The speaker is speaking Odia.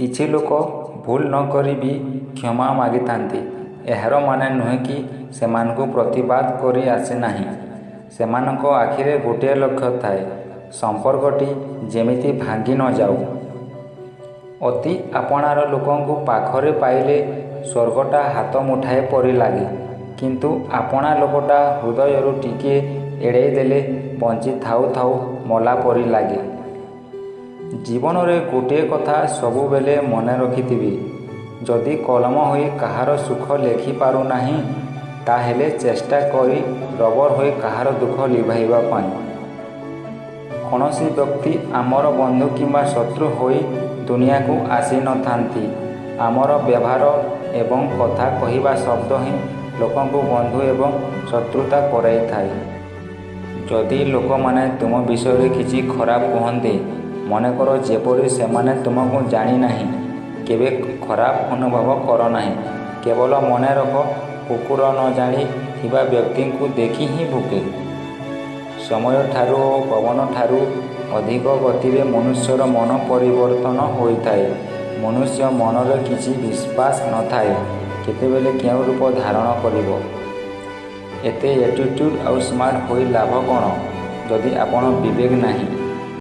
କିଛି ଲୋକ ଭୁଲ ନ କରି ବି କ୍ଷମା ମାଗିଥାନ୍ତି। ଏହାର ମାନେ ନୁହେଁ କି ସେମାନଙ୍କୁ ପ୍ରତିବାଦ କରି ଆସେ ନାହିଁ। ସେମାନଙ୍କ ଆଖିରେ ଗୋଟିଏ ଲକ୍ଷ୍ୟ ଥାଏ, ସମ୍ପର୍କଟି ଯେମିତି ଭାଙ୍ଗି ନ ଯାଉ। ଅତି ଆପଣାର ଲୋକଙ୍କୁ ପାଖରେ ପାଇଲେ ସ୍ୱର୍ଗଟା ହାତ ମୁଠାଏ ପରି ଲାଗେ। କିନ୍ତୁ ଆପଣା ଲୋକଟା ହୃଦୟରୁ ଟିକିଏ ଏଡ଼େଇ ଦେଲେ ବଞ୍ଚି ଥାଉ ଥାଉ ମଲା ପରି ଲାଗେ। ଜୀବନରେ ଗୋଟିଏ କଥା ସବୁବେଳେ ମନେ ରଖିଥିବେ, ଯଦି କଲମ ହୋଇ କାହାର ସୁଖ ଲେଖିପାରୁନାହିଁ, ତାହେଲେ ଚେଷ୍ଟା କରି ରବର ହୋଇ କାହାର ଦୁଃଖ ଲିଭାଇବା ପାଇଁ। କୌଣସି ବ୍ୟକ୍ତି ଆମର ବନ୍ଧୁ କିମ୍ବା ଶତ୍ରୁ ହୋଇ ଦୁନିଆକୁ ଆସିନଥାନ୍ତି। ଆମର ବ୍ୟବହାର ଏବଂ କଥା କହିବା ଶବ୍ଦ ହିଁ ଲୋକଙ୍କୁ ବନ୍ଧୁ ଏବଂ ଶତ୍ରୁତା କରାଇଥାଏ। ଯଦି ଲୋକମାନେ ତୁମ ବିଷୟରେ କିଛି ଖରାପ କୁହନ୍ତି, ମନେକର ଯେପରି ସେମାନେ ତୁମକୁ ଜାଣିନାହିଁ, କେବେ ଖରାପ ଅନୁଭବ କର ନାହିଁ। କେବଳ ମନେ ରଖ, କୁକୁର ନ ଜାଣି ଥିବା ବ୍ୟକ୍ତିଙ୍କୁ ଦେଖି ହିଁ ଭୁକେ। ସମୟଠାରୁ ଓ ପବନଠାରୁ ଅଧିକ ଗତିରେ ମନୁଷ୍ୟର ମନ ପରିବର୍ତ୍ତନ ହୋଇଥାଏ। ମନୁଷ୍ୟ ମନରେ କିଛି ବିଶ୍ୱାସ ନଥାଏ, କେତେବେଳେ କେଉଁ ରୂପ ଧାରଣ କରିବ। ଏତେ ଆଟିଟ୍ୟୁଡ୍ ଆଉ ସ୍ମାର୍ଟ ହୋଇ ଲାଭ କ'ଣ, ଯଦି ଆପଣ ବିବେକ ନାହିଁ।